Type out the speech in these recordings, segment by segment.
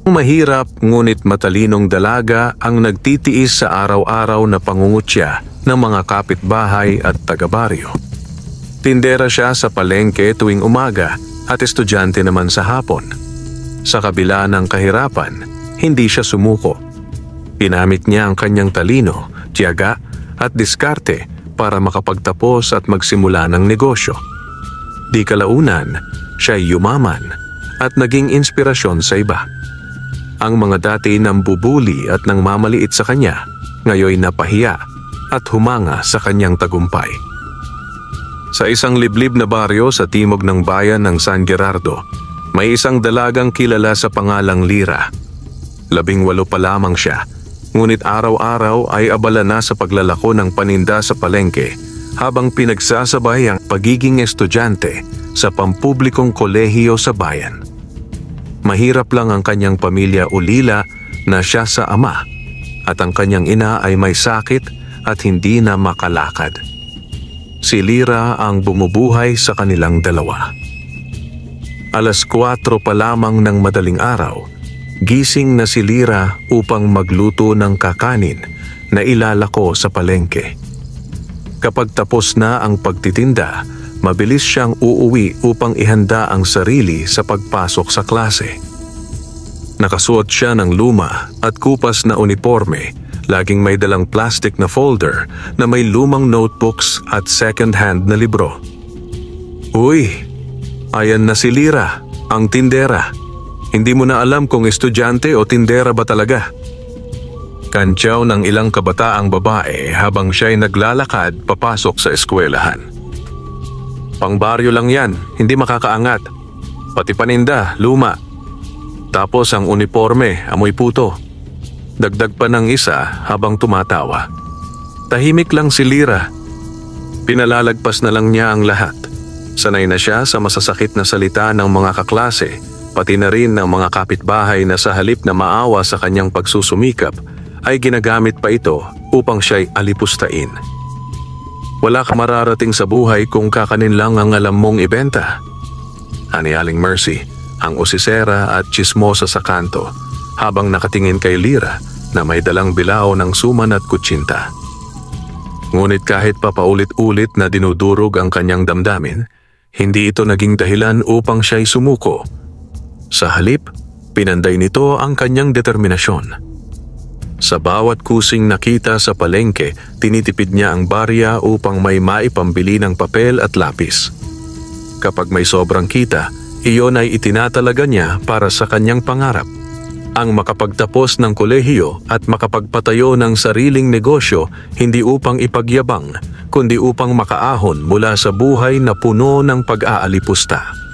Mahirap ngunit matalinong dalaga ang nagtitiis sa araw-araw na pangungutya ng mga kapitbahay at taga-baryo. Tindera siya sa palengke tuwing umaga at estudyante naman sa hapon. Sa kabila ng kahirapan, hindi siya sumuko. Ginamit niya ang kanyang talino, tiyaga at diskarte para makapagtapos at magsimula ng negosyo. Di kalaunan, siya yumaman at naging inspirasyon sa iba. Ang mga dati nambubuli at nang mamaliit sa kanya, ngayon napahiya at humanga sa kanyang tagumpay. Sa isang liblib na baryo sa timog ng bayan ng San Gerardo, may isang dalagang kilala sa pangalang Lira. 18 pa lamang siya, ngunit araw-araw ay abala na sa paglalako ng paninda sa palengke habang pinagsasabay ang pagiging estudyante sa pampublikong kolehiyo sa bayan. Mahirap lang ang kanyang pamilya ulila na siya sa ama at ang kanyang ina ay may sakit at hindi na makalakad. Si Lira ang bumubuhay sa kanilang dalawa. 4:00 pa lamang ng madaling araw, gising na si Lira upang magluto ng kakanin na ilalako sa palengke. Kapag tapos na ang pagtitinda, mabilis siyang uuwi upang ihanda ang sarili sa pagpasok sa klase. Nakasuot siya ng luma at kupas na uniforme, laging may dalang plastic na folder na may lumang notebooks at second-hand na libro. Uy, ayan na si Lira, ang tindera. Hindi mo na alam kung estudyante o tindera ba talaga. Kantyaw ng ilang kabataang babae habang siya'y naglalakad papasok sa eskwelahan. Pangbaryo lang yan, hindi makakaangat. Pati paninda, luma. Tapos ang uniforme, amoy puto. Dagdag pa ng isa habang tumatawa. Tahimik lang si Lira. Pinalalagpas na lang niya ang lahat. Sanay na siya sa masasakit na salita ng mga kaklase, pati na rin ng mga kapitbahay na sa halip na maawa sa kanyang pagsusumikap, ay ginagamit pa ito upang siya'y alipustain. Wala ka mararating sa buhay kung kakanin lang ang alam mong ibenta. Ani Aling Mercy, ang usisera at chismosa sa kanto, habang nakatingin kay Lira na may dalang bilao ng suman at kutsinta. Ngunit kahit pa paulit-ulit na dinudurog ang kanyang damdamin, hindi ito naging dahilan upang siya'y sumuko. Sa halip, pinanday nito ang kanyang determinasyon. Sa bawat kusing nakita sa palengke, tinitipid niya ang barya upang may maipambili ng papel at lapis. Kapag may sobrang kita, iyon ay itinatalaga niya para sa kanyang pangarap, ang makapagtapos ng kolehiyo at makapagpatayo ng sariling negosyo, hindi upang ipagyabang, kundi upang makaahon mula sa buhay na puno ng pag-aalipusta.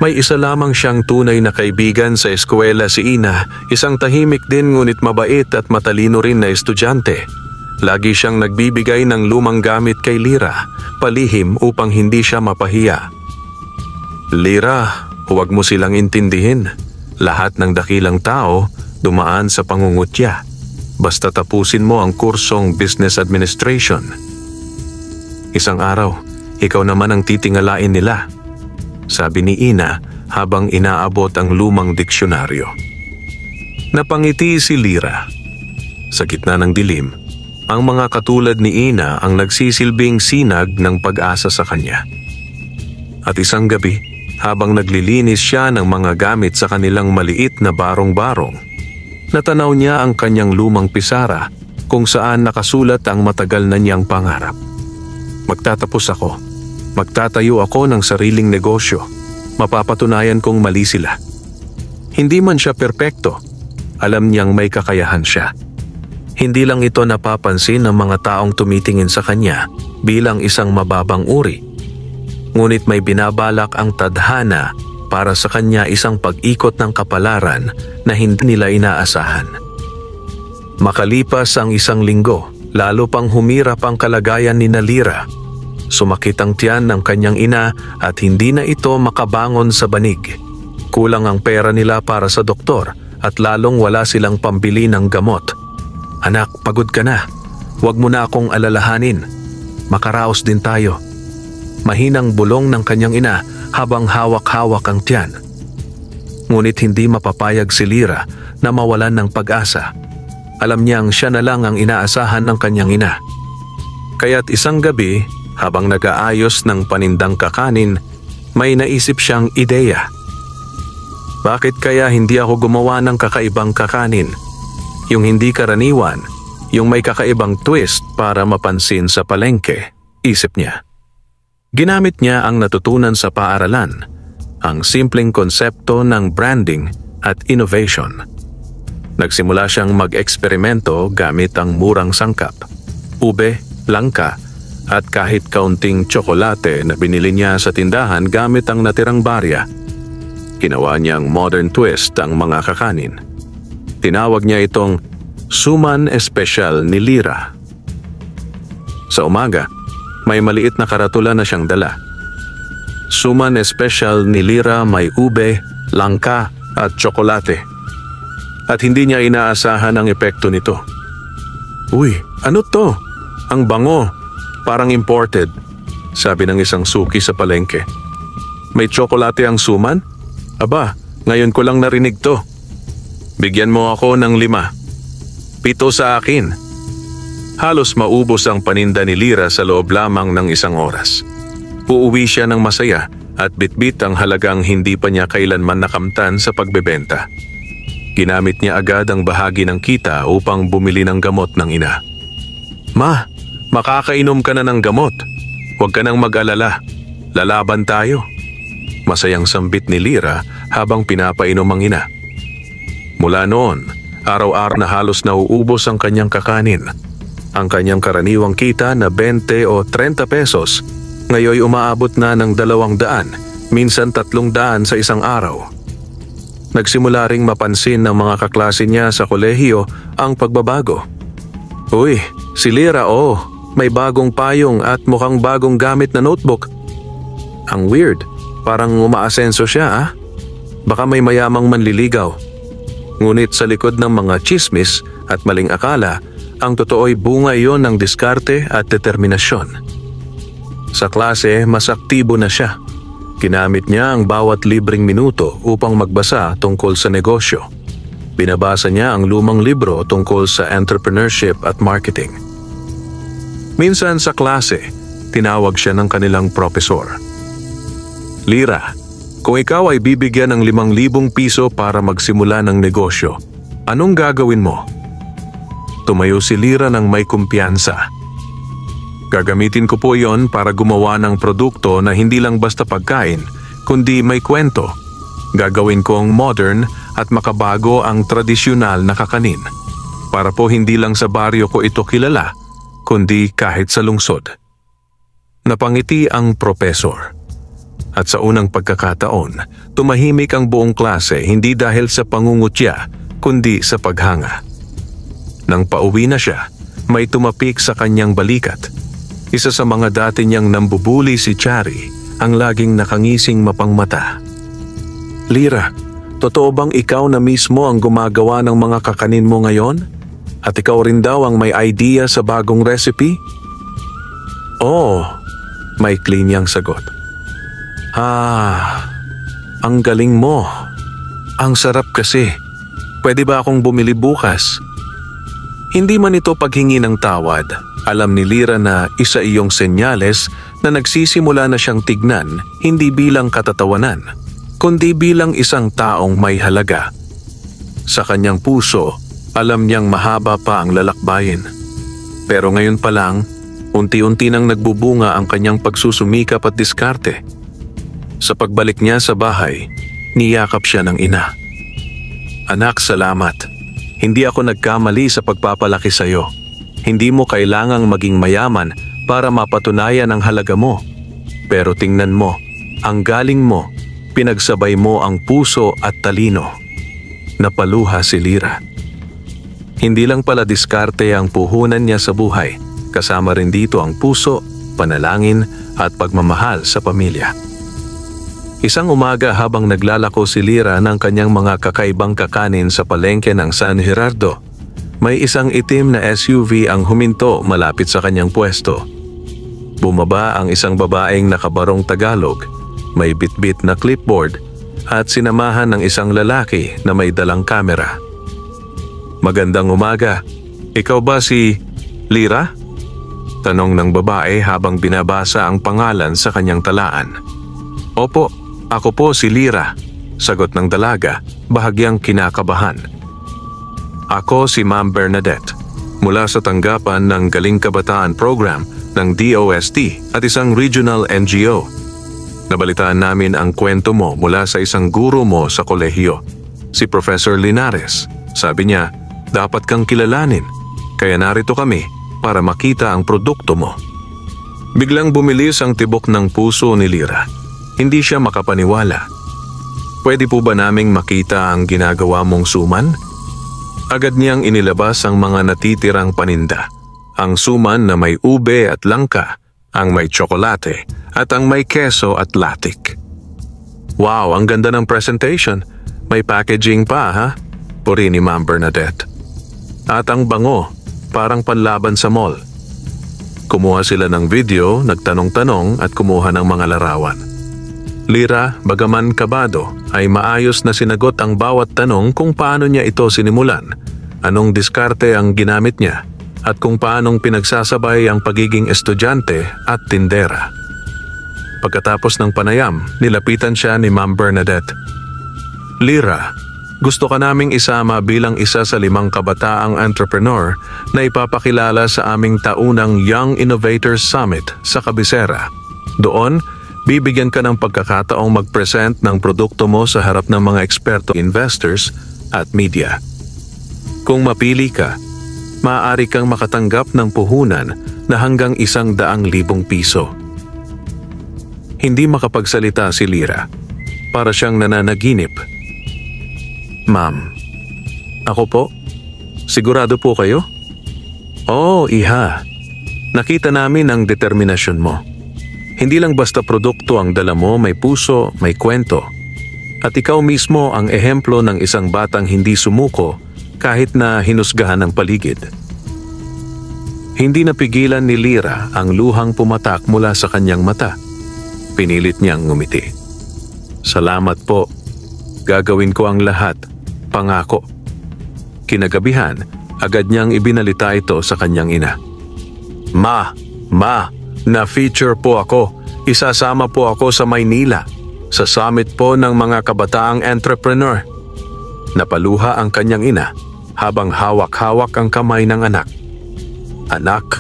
May isa lamang siyang tunay na kaibigan sa eskwela, si Ina, isang tahimik din ngunit mabait at matalino rin na estudyante. Lagi siyang nagbibigay ng lumang gamit kay Lira, palihim upang hindi siya mapahiya. Lira, huwag mo silang intindihin. Lahat ng dakilang tao dumaan sa pangungutya. Basta tapusin mo ang kursong Business Administration. Isang araw, ikaw naman ang titingalain nila, sabi ni Ina habang inaabot ang lumang diksyonaryo. Napangiti si Lira. Sa gitna ng dilim, ang mga katulad ni Ina ang nagsisilbing sinag ng pag-asa sa kanya. At isang gabi, habang naglilinis siya ng mga gamit sa kanilang maliit na barong-barong, natanaw niya ang kanyang lumang pisara kung saan nakasulat ang matagal na niyang pangarap. Magtatapos ako. Magtatayo ako ng sariling negosyo. Mapapatunayan kong mali sila. Hindi man siya perpekto, alam niyang may kakayahan siya. Hindi lang ito napapansin ng mga taong tumitingin sa kanya bilang isang mababang uri. Ngunit may binabalak ang tadhana para sa kanya isang pag-ikot ng kapalaran na hindi nila inaasahan. Makalipas ang isang linggo, lalo pang humirap ang kalagayan ni Lira. Sumakit ang tiyan ng kanyang ina at hindi na ito makabangon sa banig. Kulang ang pera nila para sa doktor at lalong wala silang pambili ng gamot. Anak, pagod ka na. Huwag mo na akong alalahanin. Makaraos din tayo. Mahinang bulong ng kanyang ina habang hawak-hawak ang tiyan. Ngunit hindi mapapayag si Lira na mawalan ng pag-asa. Alam niyang siya na lang ang inaasahan ng kanyang ina. Kaya't isang gabi, habang nag-aayos ng panindang kakanin, may naisip siyang ideya. Bakit kaya hindi ako gumawa ng kakaibang kakanin? Yung hindi karaniwan, yung may kakaibang twist para mapansin sa palengke, isip niya. Ginamit niya ang natutunan sa paaralan, ang simpleng konsepto ng branding at innovation. Nagsimula siyang mag-eksperimento gamit ang murang sangkap, ube, langka, at kahit kaunting tsokolate na binili niya sa tindahan gamit ang natirang barya. Ginawa niyang modern twist ang mga kakanin. Tinawag niya itong Suman Espesyal ni Lira. Sa umaga, may maliit na karatula na siyang dala. Suman Espesyal ni Lira may ube, langka at tsokolate. At hindi niya inaasahan ang epekto nito. Uy, ano to? Ang bango, parang imported, sabi ng isang suki sa palengke. May tsokolate ang suman? Aba, ngayon ko lang narinig to. Bigyan mo ako ng 5. 7 sa akin. Halos maubos ang paninda ni Lira sa loob lamang ng 1 oras. Uuwi siya ng masaya at bitbit ang halagang hindi pa niya kailanman nakamtan sa pagbebenta. Ginamit niya agad ang bahagi ng kita upang bumili ng gamot ng ina. Ma, makakainom ka na ng gamot. Huwag ka nang mag-alala. Lalaban tayo. Masayang sambit ni Lira habang pinapainom ang ina. Mula noon, araw-araw na halos nauubos ang kanyang kakanin. Ang kanyang karaniwang kita na 20 o 30 pesos, ngayon umaabot na ng 200, minsan 300 sa isang araw. Nagsimula ring mapansin ng mga kaklase niya sa kolehiyo ang pagbabago. Uy, si Lira may bagong payong at mukhang bagong gamit na notebook. Ang weird. Parang umaasenso siya Baka may mayamang manliligaw. Ngunit sa likod ng mga chismis at maling akala, ang totoo'y bunga iyon ng diskarte at determinasyon. Sa klase, mas aktibo na siya. Ginamit niya ang bawat libreng minuto upang magbasa tungkol sa negosyo. Binabasa niya ang lumang libro tungkol sa entrepreneurship at marketing. Minsan sa klase, tinawag siya ng kanilang propesor. Lira, kung ikaw ay bibigyan ng 5,000 piso para magsimula ng negosyo, anong gagawin mo? Tumayo si Lira ng may kumpiyansa. Gagamitin ko po yon para gumawa ng produkto na hindi lang basta pagkain, kundi may kwento. Gagawin kong modern at makabago ang tradisyonal na kakanin. Para po hindi lang sa baryo ko ito kilala, kundi kahit sa lungsod. Napangiti ang propesor. At sa unang pagkakataon, tumahimik ang buong klase hindi dahil sa pangungutya, kundi sa paghanga. Nang pauwi na siya, may tumapik sa kanyang balikat. Isa sa mga dati niyang nambubuli si Chari, ang laging nakangising mapangmata. Lira, totoo bang ikaw na mismo ang gumagawa ng mga kakanin mo ngayon? At ikaw rin daw ang may idea sa bagong recipe? Oo, may clean niyang sagot. Ang galing mo. Ang sarap kasi. Pwede ba akong bumili bukas? Hindi man ito paghingi ng tawad. Alam ni Lira na isa iyong senyales na nagsisimula na siyang tignan hindi bilang katatawanan, kundi bilang isang taong may halaga. Sa kanyang puso, alam niyang mahaba pa ang lalakbayin. Pero ngayon pa lang, unti-unti nang nagbubunga ang kanyang pagsusumikap at diskarte. Sa pagbalik niya sa bahay, niyakap siya ng ina. Anak, salamat. Hindi ako nagkamali sa pagpapalaki sa iyo. Hindi mo kailangang maging mayaman para mapatunayan ang halaga mo. Pero tingnan mo, ang galing mo, pinagsabay mo ang puso at talino. Napaluha si Lira. Hindi lang pala diskarte ang puhunan niya sa buhay, kasama rin dito ang puso, panalangin at pagmamahal sa pamilya. Isang umaga habang naglalako si Lira ng kanyang mga kakaibang kakanin sa palengke ng San Gerardo, may isang itim na SUV ang huminto malapit sa kanyang pwesto. Bumaba ang isang babaeng nakabarong Tagalog, may bitbit na clipboard at sinamahan ng isang lalaki na may dalang kamera. "Magandang umaga. Ikaw ba si Lira?" Tanong ng babae habang binabasa ang pangalan sa kanyang talaan. "Opo, ako po si Lira," sagot ng dalaga, bahagyang kinakabahan. "Ako si Ma'am Bernadette, mula sa tanggapan ng Galing Kabataan Program ng DOST at isang regional NGO. Nabalitaan namin ang kwento mo mula sa isang guro mo sa kolehiyo, si Professor Linares. Sabi niya, dapat kang kilalanin, kaya narito kami para makita ang produkto mo." Biglang bumilis ang tibok ng puso ni Lira. Hindi siya makapaniwala. "Pwede po ba naming makita ang ginagawa mong suman?" Agad niyang inilabas ang mga natitirang paninda. Ang suman na may ube at langka, ang may tsokolate, at ang may keso at latik. "Wow, ang ganda ng presentation. May packaging pa, ha?" puri ni Ma'am Bernadette. "At ang bango, parang panlaban sa mall." Kumuha sila ng video, nagtanong-tanong at kumuha ng mga larawan. Lira, bagaman kabado, ay maayos na sinagot ang bawat tanong kung paano niya ito sinimulan, anong diskarte ang ginamit niya, at kung paanong pinagsasabay ang pagiging estudyante at tindera. Pagkatapos ng panayam, nilapitan siya ni Ma'am Bernadette. "Lira, gusto ka naming isama bilang isa sa 5 kabataang entrepreneur na ipapakilala sa aming taunang Young Innovators Summit sa Cabecera. Doon, bibigyan ka ng pagkakataong mag-present ng produkto mo sa harap ng mga eksperto, investors at media. Kung mapili ka, maaari kang makatanggap ng puhunan na hanggang 100,000 piso." Hindi makapagsalita si Lira. Para siyang nananaginip. "Ma'am, ako po? Sigurado po kayo?" "Oo, iha. Nakita namin ang determinasyon mo. Hindi lang basta produkto ang dala mo, may puso, may kwento. At ikaw mismo ang ehemplo ng isang batang hindi sumuko kahit na hinusgahan ng paligid." Hindi napigilan ni Lira ang luhang pumatak mula sa kanyang mata. Pinilit niyang ngumiti. "Salamat po. Gagawin ko ang lahat. Pangako." Kinagabihan, agad niyang ibinalita ito sa kanyang ina. Ma, na-feature po ako. Isasama po ako sa Maynila, sa summit po ng mga kabataang entrepreneur." Napaluha ang kanyang ina habang hawak-hawak ang kamay ng anak. "Anak,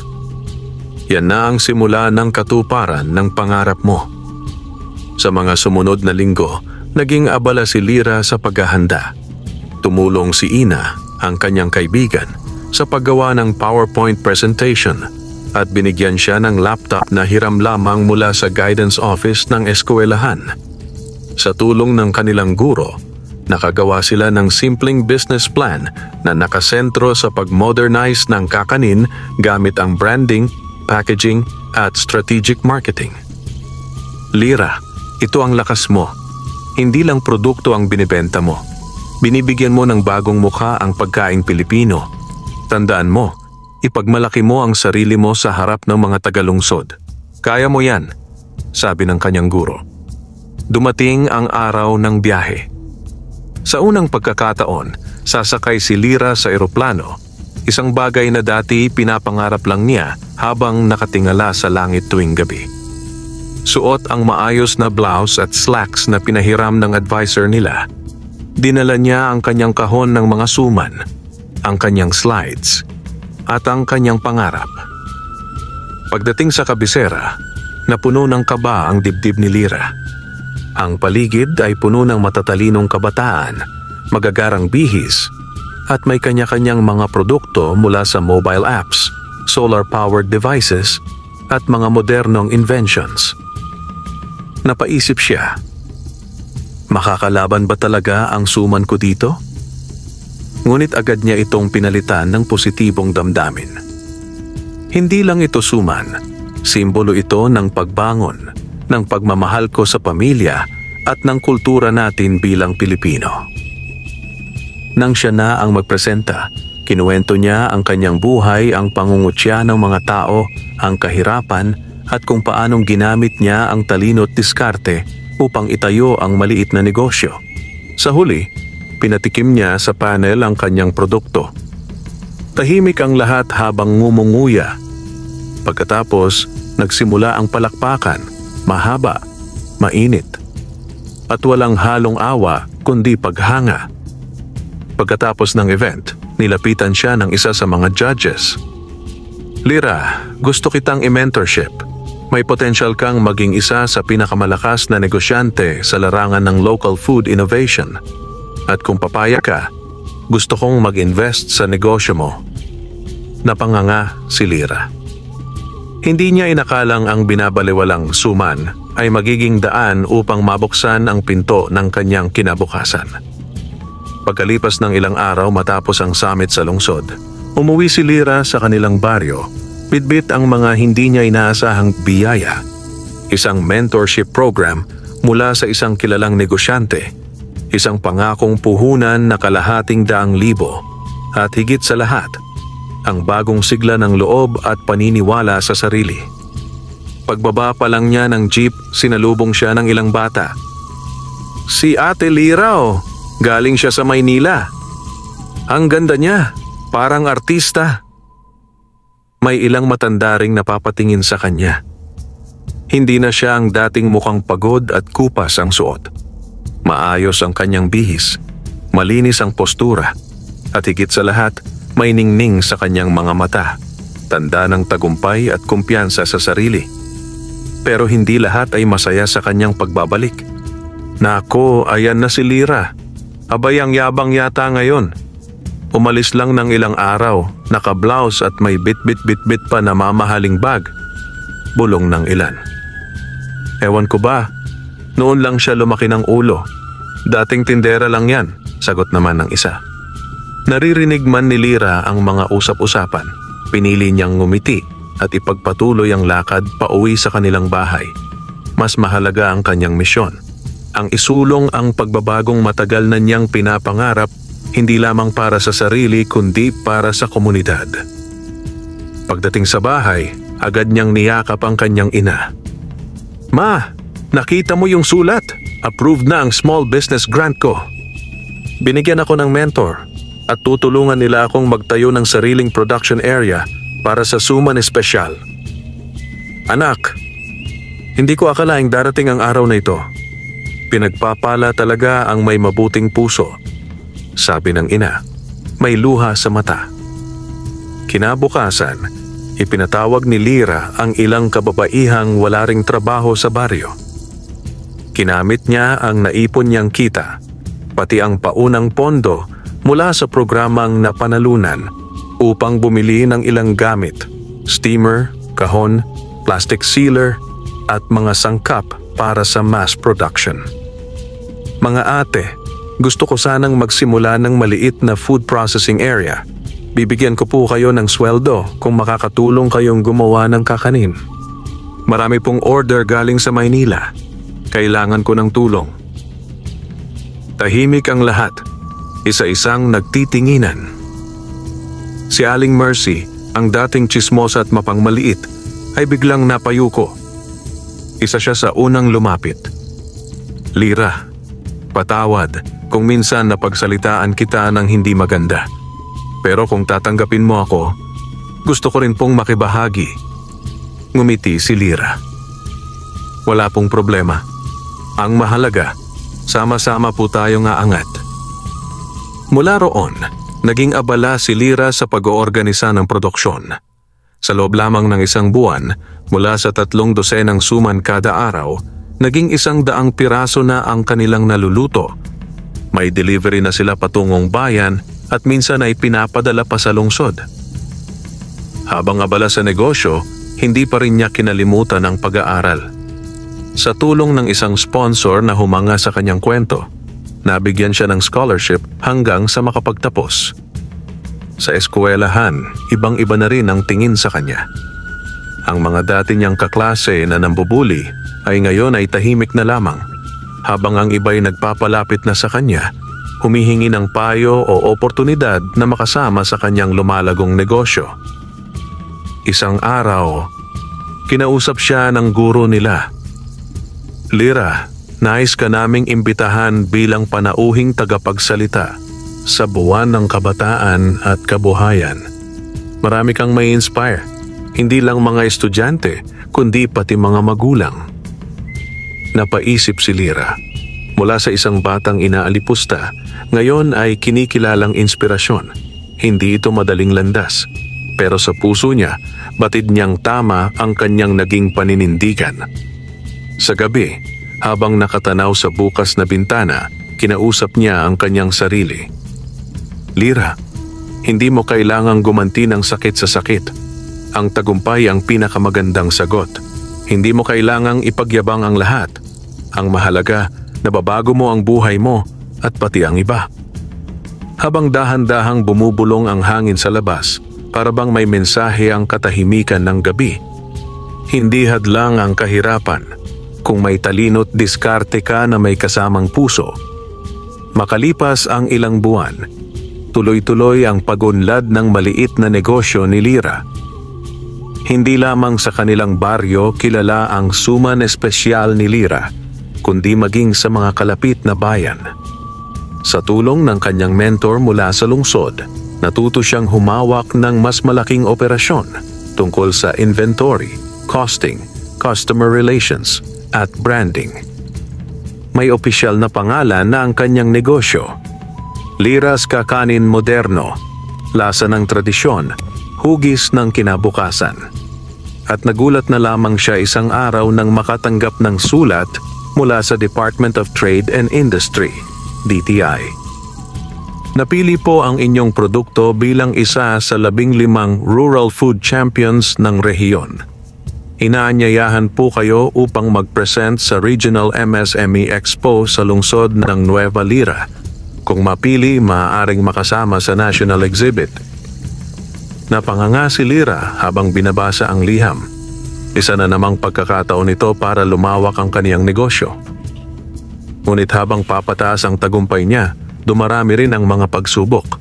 yan na ang simula ng katuparan ng pangarap mo." Sa mga sumunod na linggo, naging abala si Lira sa paghahanda. Tumulong si Ina, ang kanyang kaibigan, sa paggawa ng PowerPoint presentation at binigyan siya ng laptop na hiram lamang mula sa guidance office ng eskwelahan. Sa tulong ng kanilang guro, nakagawa sila ng simpleng business plan na nakasentro sa pag-modernize ng kakanin gamit ang branding, packaging at strategic marketing. "Lira, ito ang lakas mo. Hindi lang produkto ang binibenta mo. Binibigyan mo ng bagong mukha ang pagkaing Pilipino. Tandaan mo, ipagmalaki mo ang sarili mo sa harap ng mga tagalungsod. Kaya mo yan," sabi ng kanyang guro. Dumating ang araw ng biyahe. Sa unang pagkakataon, sasakay si Lira sa eroplano, isang bagay na dati pinapangarap lang niya habang nakatingala sa langit tuwing gabi. Suot ang maayos na blouse at slacks na pinahiram ng advisor nila. Dinala niya ang kanyang kahon ng mga suman, ang kanyang slides, at ang kanyang pangarap. Pagdating sa Cabecera, napuno ng kaba ang dibdib ni Lira. Ang paligid ay puno ng matatalinong kabataan, magagarang bihis, at may kanya-kanyang mga produkto mula sa mobile apps, solar-powered devices, at mga modernong inventions. Napaisip siya, makakalaban ba talaga ang suman ko dito? Ngunit agad niya itong pinalitan ng positibong damdamin. Hindi lang ito suman, simbolo ito ng pagbangon, ng pagmamahal ko sa pamilya at ng kultura natin bilang Pilipino. Nang siya na ang magpresenta, kinuwento niya ang kanyang buhay, ang pangungutya ng mga tao, ang kahirapan at kung paanong ginamit niya ang talino at diskarte upang itayo ang maliit na negosyo. Sa huli, pinatikim niya sa panel ang kanyang produkto. Tahimik ang lahat habang ngumunguya. Pagkatapos, nagsimula ang palakpakan, mahaba, mainit, at walang halong awa kundi paghanga. Pagkatapos ng event, nilapitan siya ng isa sa mga judges. "Lira, gusto kitang i-mentorship. May potential kang maging isa sa pinakamalakas na negosyante sa larangan ng local food innovation. At kung papaya ka, gusto kong mag-invest sa negosyo mo." Napanganga si Lira. Hindi niya inakalang ang binabaliwalang suman ay magiging daan upang mabuksan ang pinto ng kanyang kinabukasan. Pagkalipas ng ilang araw matapos ang summit sa lungsod, umuwi si Lira sa kanilang baryo, bitbit ang mga hindi niya inaasahang biyaya. Isang mentorship program mula sa isang kilalang negosyante, isang pangakong puhunan na kalahating $100,000, at higit sa lahat, ang bagong sigla ng loob at paniniwala sa sarili. Pagbaba pa lang niya ng jeep, sinalubong siya ng ilang bata. "Si Ate Lira, oh. Galing siya sa Maynila. Ang ganda niya, parang artista." May ilang matanda ring napapatingin sa kanya. Hindi na siya ang dating mukhang pagod at kupas ang suot. Maayos ang kanyang bihis, malinis ang postura, at higit sa lahat, may ningning sa kanyang mga mata, tanda ng tagumpay at kumpiyansa sa sarili. Pero hindi lahat ay masaya sa kanyang pagbabalik. "Nako, ayan na si Lira. Abay, ang yabang yata ngayon. Umalis lang ng ilang araw, naka-blouse at may bit-bit-bit-bit pa na mamahaling bag." Bulong ng ilan. "Ewan ko ba, noon lang siya lumaki ng ulo. Dating tindera lang yan," sagot naman ng isa. Naririnig man ni Lira ang mga usap-usapan, pinili niyang ngumiti at ipagpatuloy ang lakad pauwi sa kanilang bahay. Mas mahalaga ang kanyang misyon, ang isulong ang pagbabagong matagal na niyang pinapangarap, hindi lamang para sa sarili kundi para sa komunidad. Pagdating sa bahay, agad niyang niyakap ang kanyang ina. "Ma, nakita mo yung sulat? Approved na ang small business grant ko. Binigyan ako ng mentor at tutulungan nila akong magtayo ng sariling production area para sa suman espesyal. Anak, hindi ko akalaing darating ang araw na ito. Pinagpapala talaga ang may mabuting puso," sabi ng ina, may luha sa mata. Kinabukasan, ipinatawag ni Lira ang ilang kababaihang wala ring trabaho sa baryo. Kinamit niya ang naipon niyang kita, pati ang paunang pondo mula sa programang napanalunan upang bumili ng ilang gamit, steamer, kahon, plastic sealer at mga sangkap para sa mass production. "Mga ate, gusto ko sanang magsimula ng maliit na food processing area. Bibigyan ko po kayo ng sweldo kung makakatulong kayong gumawa ng kakanin. Marami pong order galing sa Maynila. Kailangan ko ng tulong." Tahimik ang lahat, isa-isang nagtitinginan. Si Aling Mercy, ang dating tsismosa at mapangmaliit, ay biglang napayuko. Isa siya sa unang lumapit. "Lira, patawad kung minsan napagsalitaan kita ng hindi maganda. Pero kung tatanggapin mo ako, gusto ko rin pong makibahagi." Ngumiti si Lira. "Wala pong problema. Ang mahalaga, sama-sama po tayong aangat." Mula roon, naging abala si Lira sa pag-oorganisa ng produksyon. Sa loob lamang ng isang buwan, mula sa 3 dosenang suman kada araw, naging 100 piraso na ang kanilang naluluto. May delivery na sila patungong bayan at minsan ay pinapadala pa sa lungsod. Habang abala sa negosyo, hindi pa rin niya kinalimutan ang pag-aaral. Sa tulong ng isang sponsor na humanga sa kanyang kwento, nabigyan siya ng scholarship hanggang sa makapagtapos. Sa eskwelahan, ibang-iba na rin ang tingin sa kanya. Ang mga dati niyang kaklase na nambubuli ay ngayon ay tahimik na lamang, habang ang iba'y nagpapalapit na sa kanya, humihingi ng payo o oportunidad na makasama sa kanyang lumalagong negosyo. Isang araw, kinausap siya ng guro nila. "Lira, Nais ka naming imbitahan bilang panauhing tagapagsalita sa buwan ng kabataan at kabuhayan. Marami kang may inspire, hindi lang mga estudyante, kundi pati mga magulang. Napaisip si Lyra. Mula sa isang batang inaalipusta, ngayon ay kinikilalang inspirasyon. Hindi ito madaling landas, pero sa puso niya, batid niyang tama ang kanyang naging paninindigan. Sa gabi, habang nakatanaw sa bukas na bintana, kinausap niya ang kanyang sarili. Lyra, hindi mo kailangang gumanti ng sakit sa sakit. Ang tagumpay ang pinakamagandang sagot. Hindi mo kailangang ipagyabang ang lahat. Ang mahalaga, nababago mo ang buhay mo at pati ang iba. Habang dahan-dahang bumubulong ang hangin sa labas, para bang may mensahe ang katahimikan ng gabi. Hindi hadlang ang kahirapan kung may talino't diskarte ka na may kasamang puso. Makalipas ang ilang buwan, tuloy-tuloy ang pagunlad ng maliit na negosyo ni Lyra. Hindi lamang sa kanilang baryo kilala ang suman espesyal ni Lyra, kundi maging sa mga kalapit na bayan. Sa tulong ng kanyang mentor mula sa lungsod, natuto siyang humawak ng mas malaking operasyon tungkol sa inventory, costing, customer relations, at branding. May opisyal na pangalan na ang kanyang negosyo. Lyra's Kakanin Moderno, lasa ng tradisyon, hugis ng kinabukasan. At nagulat na lamang siya isang araw nang makatanggap ng sulat mula sa Department of Trade and Industry, DTI. Napili po ang inyong produkto bilang isa sa 15 Rural Food Champions ng rehiyon. Inaanyayahan po kayo upang mag-present sa Regional MSME Expo sa lungsod ng Nueva Lyra. Kung mapili, maaaring makasama sa National Exhibit. Napanganga si Lyra habang binabasa ang liham. Isa na namang pagkakataon ito para lumawak ang kaniyang negosyo. Ngunit habang papataas ang tagumpay niya, dumarami rin ang mga pagsubok.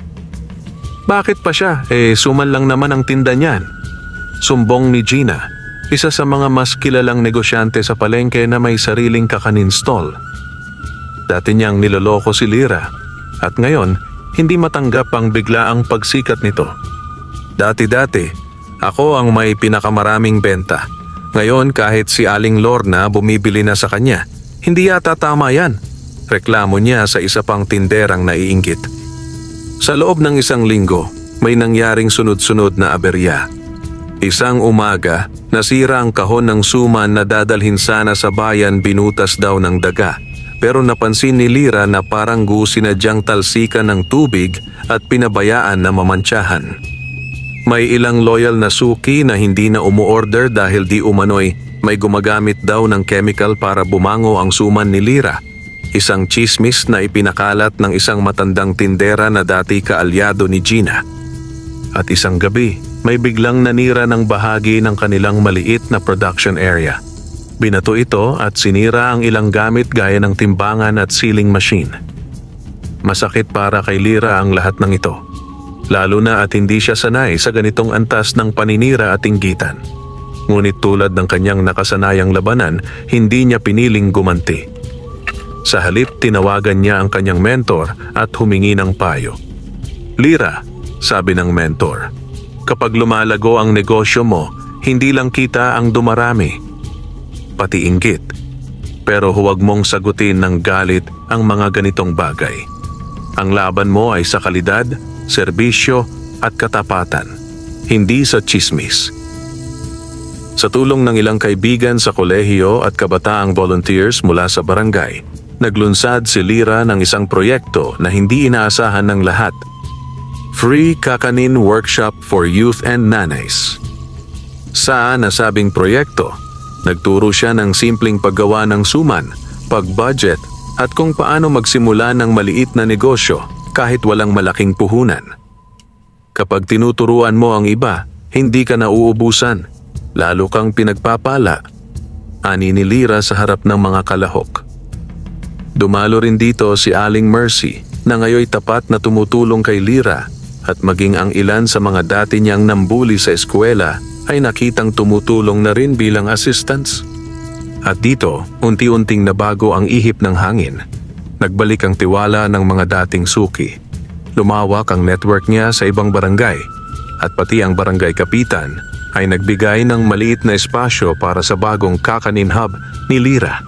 Bakit pa siya? Suman lang naman ang tinda niyan. Sumbong ni Gina, isa sa mga mas kilalang negosyante sa palengke na may sariling kakanin stall. Dati niyang niloloko si Lyra at ngayon hindi matanggap ang biglaang pagsikat nito. Dati-dati, ako ang may pinakamaraming benta. Ngayon kahit si Aling Lorna bumibili na sa kanya, hindi yata tama yan. Reklamo niya sa isa pang tinderang naiinggit. Sa loob ng isang linggo, may nangyaring sunod-sunod na aberya. Isang umaga, nasira ang kahon ng suman na dadalhin sana sa bayan, binutas daw ng daga. Pero napansin ni Lyra na parang sinadyang talsikan ng tubig at pinabayaan na mamantsahan. May ilang loyal na suki na hindi na umuorder dahil di umano'y may gumagamit daw ng chemical para bumango ang suman ni Lyra. Isang chismis na ipinakalat ng isang matandang tindera na dati kaalyado ni Gina. At isang gabi, may biglang nanira ng bahagi ng kanilang maliit na production area. Binato ito at sinira ang ilang gamit gaya ng timbangan at sealing machine. Masakit para kay Lyra ang lahat ng ito. Lalo na at hindi siya sanay sa ganitong antas ng paninira at inggitan. Ngunit tulad ng kanyang nakasanayang labanan, hindi niya piniling gumanti. Sa halip, tinawagan niya ang kanyang mentor at humingi ng payo. Lyra, sabi ng mentor, kapag lumalago ang negosyo mo, hindi lang kita ang dumarami, pati inggit. Pero huwag mong sagutin ng galit ang mga ganitong bagay. Ang laban mo ay sa kalidad, serbisyo at katapatan, hindi sa chismis. Sa tulong ng ilang kaibigan sa kolehiyo at kabataang volunteers mula sa barangay, naglunsad si Lyra ng isang proyekto na hindi inaasahan ng lahat. Free Kakanin Workshop for Youth and Nanays. Sa nasabing proyekto, nagturo siya ng simpleng paggawa ng suman, pag-budget at kung paano magsimula ng maliit na negosyo kahit walang malaking puhunan. Kapag tinuturuan mo ang iba, hindi ka nauubusan, lalo kang pinagpapala, ani ni Lyra sa harap ng mga kalahok. Dumalo rin dito si Aling Mercy na ngayoy tapat na tumutulong kay Lyra at maging ang ilan sa mga dati niyang nambuli sa eskwela ay nakitang tumutulong na rin bilang assistants. At dito, unti-unting nabago ang ihip ng hangin. Nagbalik ang tiwala ng mga dating suki. Lumawak ang network niya sa ibang barangay at pati ang barangay kapitan ay nagbigay ng maliit na espasyo para sa bagong kakanin hub ni Lira.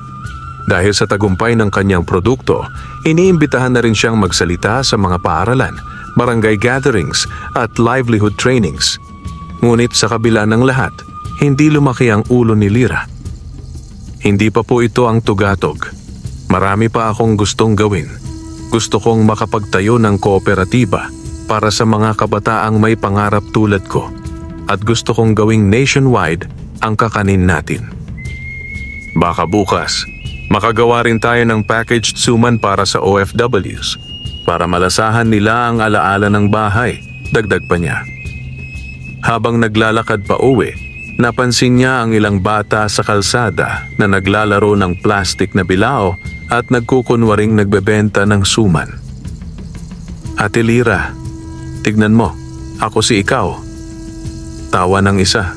Dahil sa tagumpay ng kanyang produkto, iniimbitahan na rin siyang magsalita sa mga paaralan, barangay gatherings at livelihood trainings. Ngunit sa kabila ng lahat, hindi lumaki ang ulo ni Lira. Hindi pa po ito ang tugatog. Marami pa akong gustong gawin. Gusto kong makapagtayo ng kooperatiba para sa mga kabataang may pangarap tulad ko. At gusto kong gawing nationwide ang kakanin natin. Baka bukas, makagawa rin tayo ng packaged suman para sa OFWs para malasahan nila ang alaala ng bahay, dagdag pa niya. Habang naglalakad pa uwi, napansin niya ang ilang bata sa kalsada na naglalaro ng plastik na bilao at nagkukunwaring nagbebenta ng suman. Ate Lira, tignan mo, ako si ikaw. Tawa ng isa.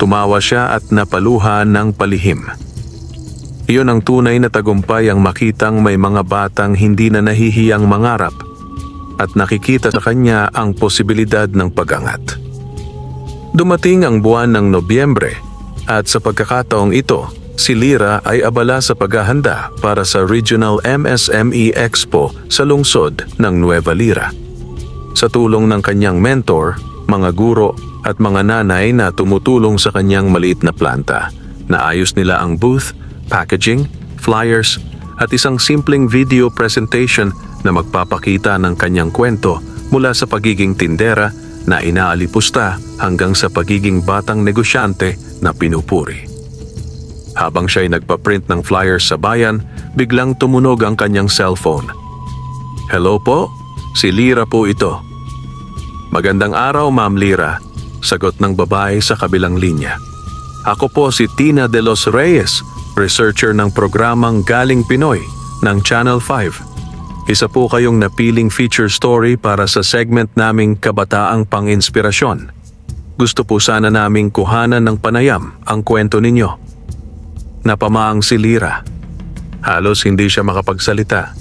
Tumawa siya at napaluha ng palihim. Iyon ang tunay na tagumpay ang makitang may mga batang hindi na nahihiyang mangarap at nakikita sa kanya ang posibilidad ng pag-angat. Dumating ang buwan ng Nobyembre at sa pagkakataong ito, si Lira ay abala sa paghahanda para sa Regional MSME Expo sa lungsod ng Nueva Lira. Sa tulong ng kanyang mentor, mga guro at mga nanay na tumutulong sa kanyang maliit na planta, naayos nila ang booth, packaging, flyers at isang simpleng video presentation na magpapakita ng kanyang kwento mula sa pagiging tindera na inaalipusta hanggang sa pagiging batang negosyante na pinupuri. Habang siya'y nagpaprint ng flyers sa bayan, biglang tumunog ang kanyang cellphone. "Hello po, si Lira po ito." "Magandang araw, Ma'am Lira," sagot ng babae sa kabilang linya. "Ako po si Tina de los Reyes, researcher ng programang Galing Pinoy ng Channel 5. Isa po kayong napiling feature story para sa segment naming Kabataang Pang-inspirasyon. Gusto po sana naming kuhanan ng panayam ang kwento ninyo." Napamaang si Lira. Halos hindi siya makapagsalita.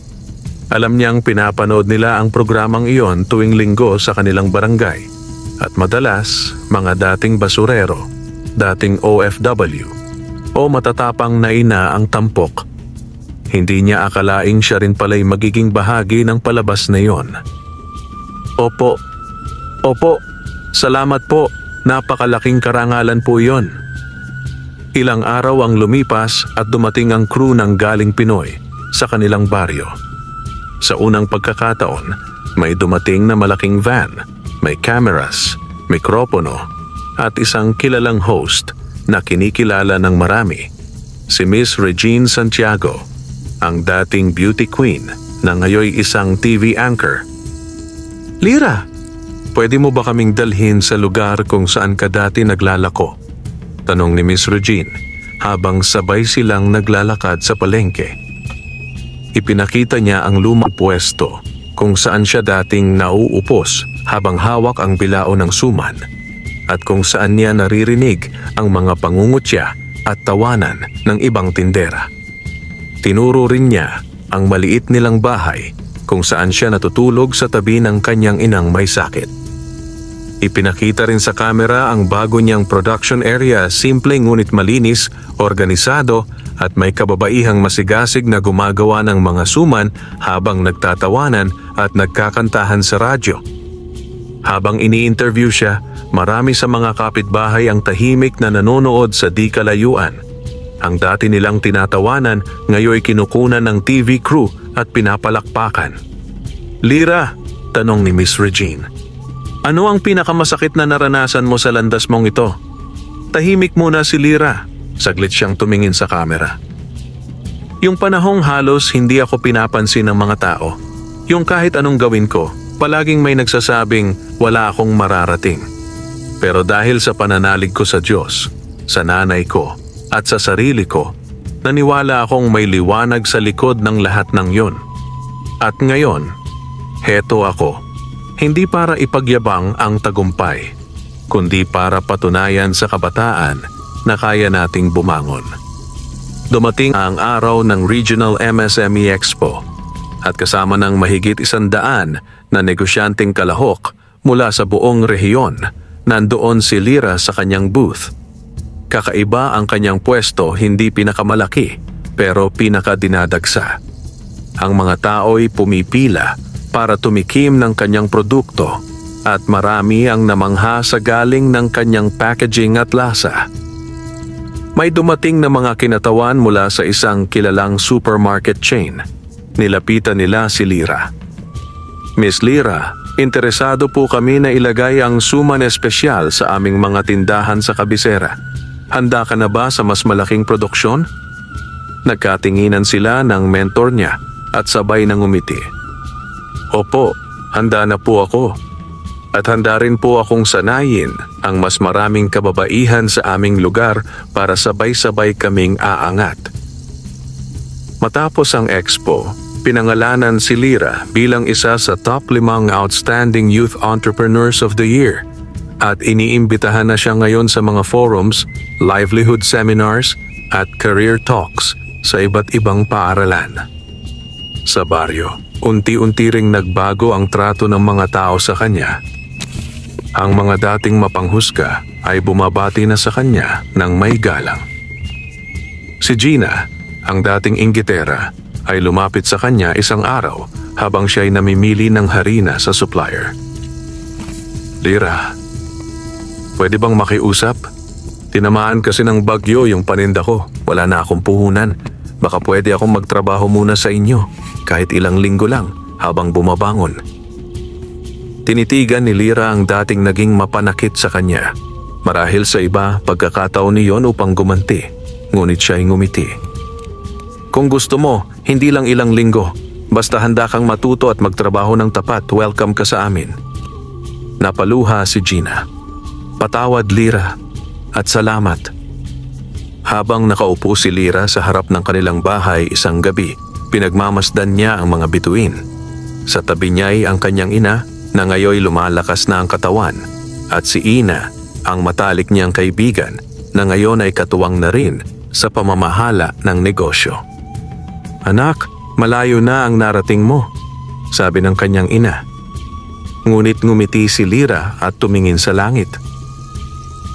Alam niyang pinapanood nila ang programang iyon tuwing linggo sa kanilang barangay. At madalas, mga dating basurero, dating OFW, o matatapang na ina ang tampok. Hindi niya akalaing siya rin pala'y magiging bahagi ng palabas na iyon. Opo, salamat po, napakalaking karangalan po iyon." Ilang araw ang lumipas at dumating ang crew ng Galing Pinoy sa kanilang baryo. Sa unang pagkakataon, may dumating na malaking van, may cameras, mikropono, at isang kilalang host na kinikilala ng marami, si Miss Regine Santiago, ang dating beauty queen na ngayoy isang TV anchor. "Lira, pwede mo ba kaming dalhin sa lugar kung saan ka dati naglalako?" tanong ni Miss Regine habang sabay silang naglalakad sa palengke. Ipinakita niya ang lumang pwesto kung saan siya dating nauupos habang hawak ang bilao ng suman at kung saan niya naririnig ang mga pangungutya at tawanan ng ibang tindera. Tinuro rin niya ang maliit nilang bahay kung saan siya natutulog sa tabi ng kanyang inang may sakit. Ipinakita rin sa kamera ang bago niyang production area, simple ngunit malinis, organisado at may kababaihang masigasig na gumagawa ng mga suman habang nagtatawanan at nagkakantahan sa radyo. Habang ini-interview siya, marami sa mga kapitbahay ang tahimik na nanonood sa di kalayuan. Ang dati nilang tinatawanan, ngayoy kinukunan ng TV crew at pinapalakpakan. "Lira," tanong ni Miss Regine, "ano ang pinakamasakit na naranasan mo sa landas mong ito?" Tahimik muna si Lira. Saglit siyang tumingin sa kamera. "Yung panahong halos hindi ako pinapansin ng mga tao. Yung kahit anong gawin ko, palaging may nagsasabing wala akong mararating. Pero dahil sa pananalig ko sa Diyos, sa nanay ko, at sa sarili ko, naniwala akong may liwanag sa likod ng lahat ng yun. At ngayon, heto ako, hindi para ipagyabang ang tagumpay, kundi para patunayan sa kabataan na kaya nating bumangon. Dumating ang araw ng Regional MSME Expo at kasama ng mahigit 100 na negosyanteng kalahok mula sa buong rehiyon, nandoon si Lira sa kanyang booth. Kakaiba ang kanyang pwesto, hindi pinakamalaki pero pinakadinadagsa. Ang mga tao'y pumipila para tumikim ng kanyang produkto at marami ang namangha sa galing ng kanyang packaging at lasa. May dumating na mga kinatawan mula sa isang kilalang supermarket chain. Nilapitan nila si Lira. Miss Lira, interesado po kami na ilagay ang suman espesyal sa aming mga tindahan sa kabisera. Handa ka na ba sa mas malaking produksyon? Nagkatinginan sila ng mentor niya at sabay nang umiti. Opo, handa na po ako. At handa rin po akong sanayin ang mas maraming kababaihan sa aming lugar para sabay-sabay kaming aangat. Matapos ang expo, pinangalanan si Lira bilang isa sa top 5 Outstanding Youth Entrepreneurs of the Year at iniimbitahan na siya ngayon sa mga forums, livelihood seminars at career talks sa iba't ibang paaralan. Sa baryo, unti-unti ring nagbago ang trato ng mga tao sa kanya. Ang mga dating mapanghusga ay bumabati na sa kanya ng may galang. Si Gina, ang dating inggitera, ay lumapit sa kanya isang araw habang siya ay namimili ng harina sa supplier. Lira, pwede bang makiusap? Tinamaan kasi ng bagyo yung paninda ko. Wala na akong puhunan. Baka pwede akong magtrabaho muna sa inyo kahit ilang linggo lang habang bumabangon. Tinitigan ni Lira ang dating naging mapanakit sa kanya. Marahil sa iba, pagkakataon niyon upang gumanti. Ngunit siya ay ngumiti. Kung gusto mo, hindi lang ilang linggo. Basta handa kang matuto at magtrabaho ng tapat, welcome ka sa amin. Napaluha si Gina. Patawad, Lira, at salamat. Habang nakaupo si Lira sa harap ng kanilang bahay isang gabi, pinagmamasdan niya ang mga bituin. Sa tabi niya ay ang kanyang ina, na ngayoy lumalakas na ang katawan, at si Ina, ang matalik niyang kaibigan, na ngayon ay katuwang na rin sa pamamahala ng negosyo. Anak, malayo na ang narating mo, sabi ng kanyang ina. Ngunit ngumiti si Lira at tumingin sa langit.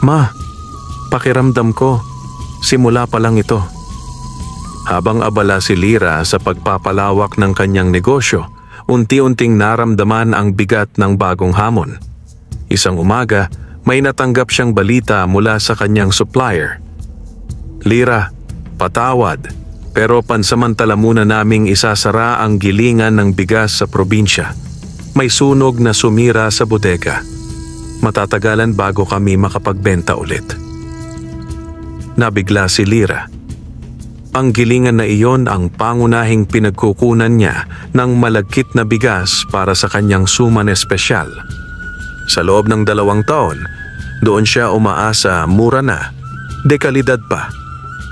Ma, pakiramdam ko, simula pa lang ito. Habang abala si Lira sa pagpapalawak ng kanyang negosyo, unti-unting naramdaman ang bigat ng bagong hamon. Isang umaga, may natanggap siyang balita mula sa kanyang supplier. Lira, patawad, pero pansamantala muna naming isasara ang gilingan ng bigas sa probinsya. May sunog na sumira sa bodega. Matatagalan bago kami makapagbenta ulit. Nabigla si Lira. Ang gilingan na iyon ang pangunahing pinagkukunan niya ng malagkit na bigas para sa kanyang suman espesyal. Sa loob ng 2 taon, doon siya umaasa mura na, dekalidad pa.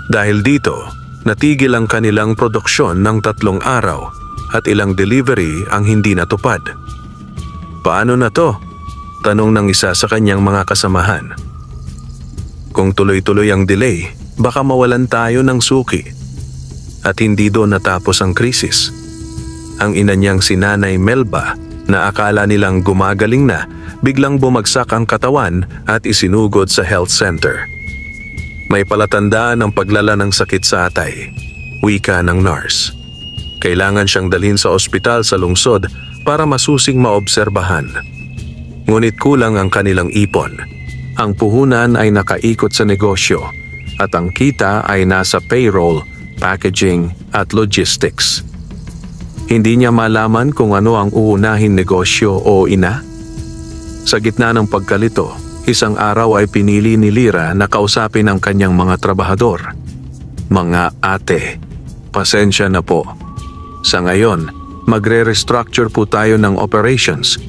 Dahil dito, natigil ang kanilang produksyon ng 3 araw at ilang delivery ang hindi natupad. Paano na to? Tanong ng isa sa kanyang mga kasamahan. Kung tuloy-tuloy ang delay, baka mawalan tayo ng suki. At hindi doon natapos ang krisis. Ang ina niyang si Nanay Melba, na akala nilang gumagaling na, biglang bumagsak ang katawan at isinugod sa health center. May palatandaan ng paglala ng sakit sa atay, wika ng nurse. Kailangan siyang dalhin sa ospital sa lungsod para masusing maobserbahan. Ngunit kulang ang kanilang ipon. Ang puhunan ay nakaikot sa negosyo at ang kita ay nasa payroll, packaging at logistics. Hindi niya malaman kung ano ang uunahin negosyo o ina. Sa gitna ng pagkalito, isang araw ay pinili ni Lira na kausapin ang kanyang mga trabahador. Mga ate, pasensya na po. Sa ngayon, magre-restructure po tayo ng operations.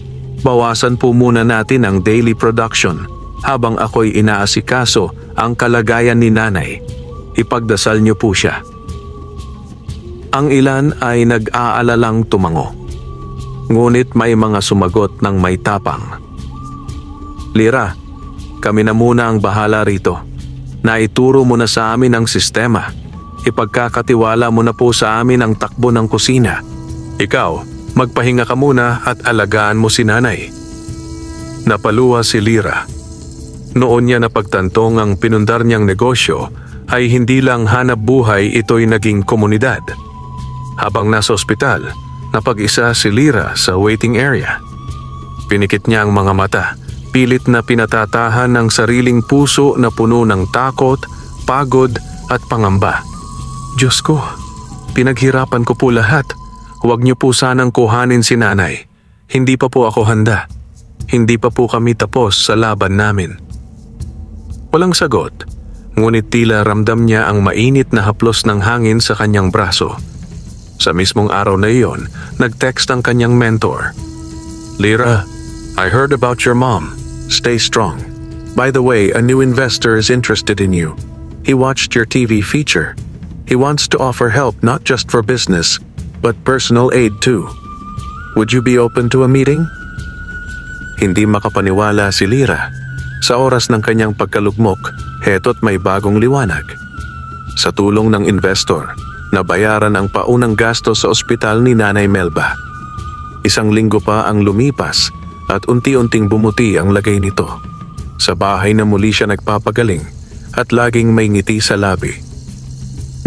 Bawasan po muna natin ang daily production habang ako'y inaasikaso ang kalagayan ni nanay. Ipagdasal niyo po siya. Ang ilan ay nag-aalalang tumango. Ngunit may mga sumagot ng may tapang. Lira, kami na muna ang bahala rito. Naituro mo na sa amin ang sistema. ipagkakatiwala mo na po sa amin ang takbo ng kusina. Ikaw, magpahinga ka muna at alagaan mo si nanay. Napaluha si Lira. Noon niya napagtantong ang pinundar niyang negosyo ay hindi lang hanap buhay, ito'y naging komunidad. Habang nasa ospital, napag-isa si Lira sa waiting area. Pinikit niya ang mga mata, pilit na pinatatahan ng sariling puso na puno ng takot, pagod at pangamba. Diyos ko, pinaghirapan ko po lahat. Huwag niyo po sanang kuhanin si nanay. Hindi pa po ako handa. Hindi pa po kami tapos sa laban namin. Walang sagot, ngunit tila ramdam niya ang mainit na haplos ng hangin sa kanyang braso. Sa mismong araw na iyon, nag-text ang kanyang mentor. Lira, I heard about your mom. Stay strong. By the way, a new investor is interested in you. He watched your TV feature. He wants to offer help not just for business, but personal aid too. Would you be open to a meeting? Hindi makapaniwala si Lira. Sa oras ng kanyang pagkalugmok, heto't may bagong liwanag. Sa tulong ng investor, nabayaran ang paunang gasto sa ospital ni Nanay Melba. Isang linggo pa ang lumipas at unti-unting bumuti ang lagay nito. Sa bahay na muli siya nagpapagaling at laging may ngiti sa labi.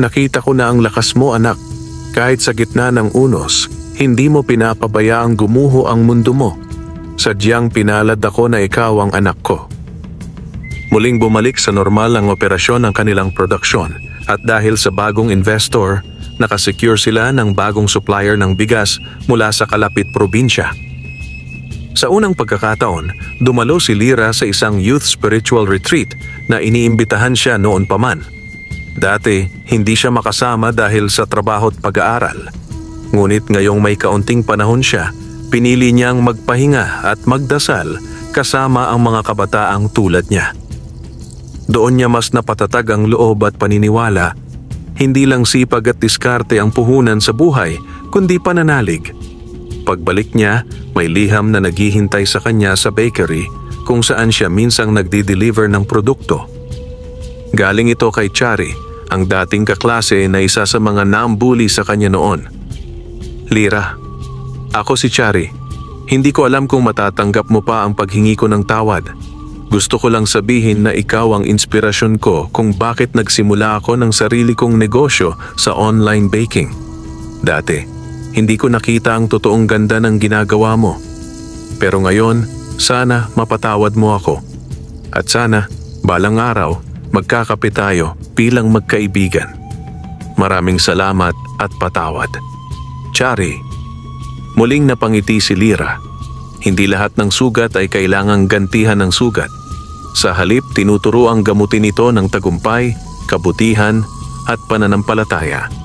Nakita ko na ang lakas mo, anak. Kahit sa gitna ng unos, hindi mo pinapabayaang gumuho ang mundo mo. Sadyang pinalad ako na ikaw ang anak ko. Muling bumalik sa normal ang operasyon ng kanilang produksyon at dahil sa bagong investor, nakasecure sila ng bagong supplier ng bigas mula sa kalapit probinsya. Sa unang pagkakataon, dumalo si Lira sa isang youth spiritual retreat na iniimbitahan siya noon pa man. Dati, hindi siya makasama dahil sa trabaho at pag-aaral. Ngunit ngayong may kaunting panahon siya, pinili niyang magpahinga at magdasal kasama ang mga kabataang tulad niya. Doon niya mas napatatag ang loob at paniniwala. Hindi lang sipag at diskarte ang puhunan sa buhay, kundi pananalig. Pagbalik niya, may liham na naghihintay sa kanya sa bakery kung saan siya minsang nagdi-deliver ng produkto. Galing ito kay Chari, ang dating kaklase na isa sa mga nambuli sa kanya noon. Lira, ako si Chari. Hindi ko alam kung matatanggap mo pa ang paghingi ko ng tawad. Gusto ko lang sabihin na ikaw ang inspirasyon ko kung bakit nagsimula ako ng sarili kong negosyo sa online baking. Dati, hindi ko nakita ang totoong ganda ng ginagawa mo. Pero ngayon, sana mapatawad mo ako. At sana, balang araw, magkakape tayo bilang magkaibigan. Maraming salamat at patawad. Chari. Muling napangiti si Lira. Hindi lahat ng sugat ay kailangang gantihan ng sugat. Sa halip, tinuturo ang gamutin ito ng tagumpay, kabutihan at pananampalataya.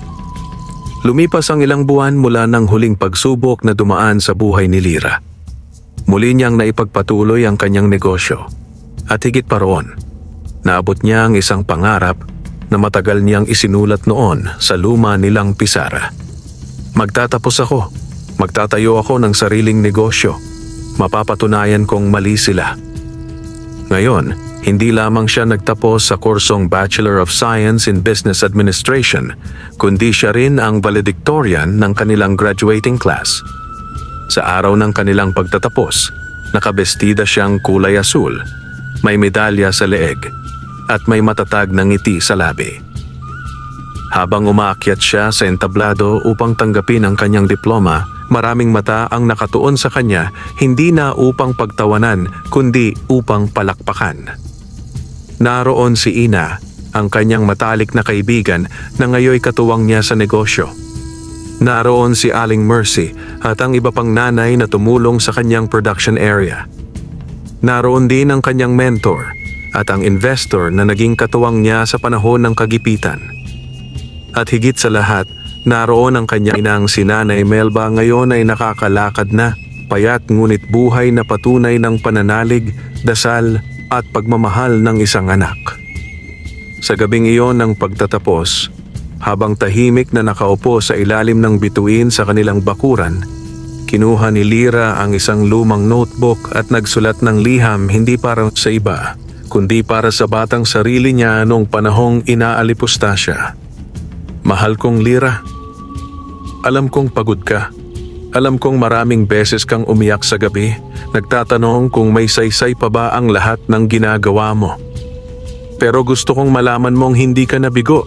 Lumipas ang ilang buwan mula ng huling pagsubok na dumaan sa buhay ni Lira. Muli niyang naipagpatuloy ang kanyang negosyo. At higit pa roon, naabot niya ang isang pangarap na matagal niyang isinulat noon sa luma nilang pisara. Magtatapos ako. Magtatayo ako ng sariling negosyo. Mapapatunayan kong mali sila. Ngayon, hindi lamang siya nagtapos sa kursong Bachelor of Science in Business Administration, kundi siya rin ang valedictorian ng kanilang graduating class. Sa araw ng kanilang pagtatapos, nakabestida siyang kulay asul, may medalya sa leeg, at may matatag na ngiti sa labi. Habang umaakyat siya sa entablado upang tanggapin ang kanyang diploma, maraming mata ang nakatuon sa kanya, hindi na upang pagtawanan, kundi upang palakpakan. Naroon si Ina, ang kanyang matalik na kaibigan na ngayoy katuwang niya sa negosyo. Naroon si Aling Mercy at ang iba pang nanay na tumulong sa kanyang production area. Naroon din ang kanyang mentor at ang investor na naging katuwang niya sa panahon ng kagipitan. At higit sa lahat, naroon ang kanyang inang si Nanay Melba, ngayon ay nakakalakad na, payat ngunit buhay na patunay ng pananalig, dasal at pagmamahal ng isang anak. Sa gabing iyon ng pagtatapos, habang tahimik na nakaupo sa ilalim ng bituin sa kanilang bakuran, kinuha ni Lira ang isang lumang notebook at nagsulat ng liham, hindi para sa iba, kundi para sa batang sarili niya noong panahong inaalipusta siya. Mahal kong Lira, alam kong pagod ka. Alam kong maraming beses kang umiyak sa gabi, nagtatanong kung may saysay pa ba ang lahat ng ginagawa mo. Pero gusto kong malaman mong hindi ka nabigo.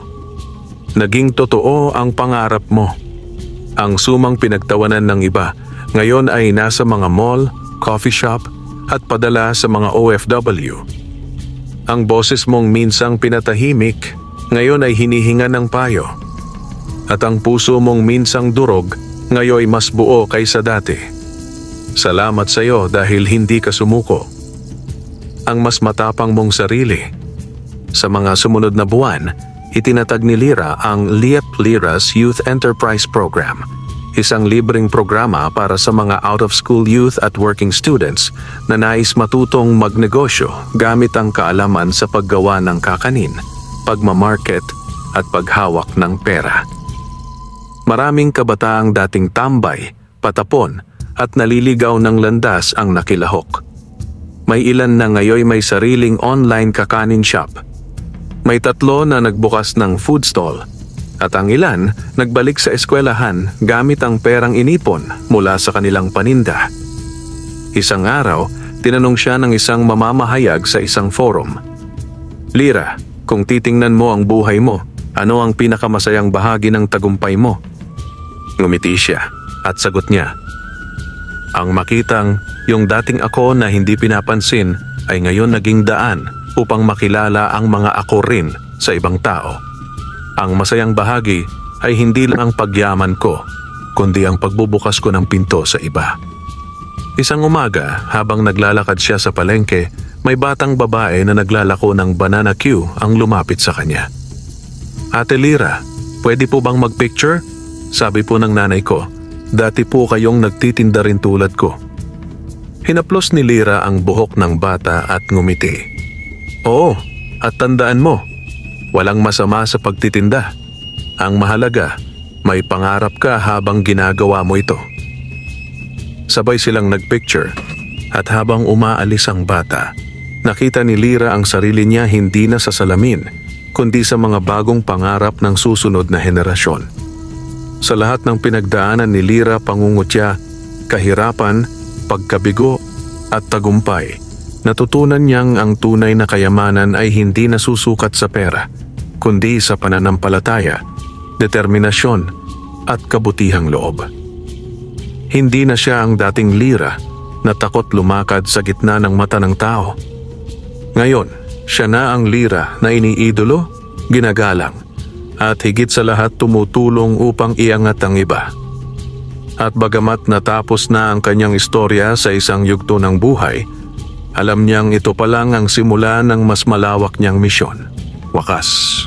Naging totoo ang pangarap mo. Ang sumang pinagtawanan ng iba, ngayon ay nasa mga mall, coffee shop, at padala sa mga OFW. Ang boses mong minsang pinatahimik, ngayon ay hinihinga ng payo. At ang puso mong minsang durog, ngayon ay mas buo kaysa dati. Salamat sa iyo dahil hindi ka sumuko. Ang mas matapang mong sarili. Sa mga sumunod na buwan, itinatag ni Lira ang Liep Lira's Youth Enterprise Program, isang libreng programa para sa mga out-of-school youth at working students na nais matutong magnegosyo gamit ang kaalaman sa paggawa ng kakanin, pagmamarket at paghawak ng pera. Maraming kabataang dating tambay, patapon at naliligaw ng landas ang nakilahok. May ilan na ngayon may sariling online kakanin shop. May 3 na nagbukas ng food stall at ang ilan nagbalik sa eskwelahan gamit ang perang inipon mula sa kanilang paninda. Isang araw, tinanong siya ng isang mamamahayag sa isang forum. Lira, kung titingnan mo ang buhay mo, ano ang pinakamasayang bahagi ng tagumpay mo? Ngumiti siya at sagot niya, ang makitang yung dating ako na hindi pinapansin ay ngayon naging daan upang makilala ang mga ako rin sa ibang tao. Ang masayang bahagi ay hindi lang ang pagyaman ko, kundi ang pagbubukas ko ng pinto sa iba. Isang umaga, habang naglalakad siya sa palengke, may batang babae na naglalako ng banana Q ang lumapit sa kanya. Ate Lira, pwede po bang magpicture? Sabi po ng nanay ko, dati po kayong nagtitinda rin tulad ko. Hinaplos ni Lira ang buhok ng bata at ngumiti. Oo, at tandaan mo, walang masama sa pagtitinda. Ang mahalaga, may pangarap ka habang ginagawa mo ito. Sabay silang nagpicture at habang umaalis ang bata, nakita ni Lira ang sarili niya hindi na sa salamin, kundi sa mga bagong pangarap ng susunod na henerasyon. Sa lahat ng pinagdaanan ni Lira, pangungutya, kahirapan, pagkabigo at tagumpay, natutunan niyang ang tunay na kayamanan ay hindi nasusukat sa pera, kundi sa pananampalataya, determinasyon at kabutihang loob. Hindi na siya ang dating Lira na takot lumakad sa gitna ng mata ng tao. Ngayon, siya na ang Lira na iniidolo, ginagalang, at higit sa lahat tumutulong upang iangat ang iba. At bagamat natapos na ang kanyang istorya sa isang yugto ng buhay, alam niyang ito pa lang ang simula ng mas malawak niyang misyon. Wakas.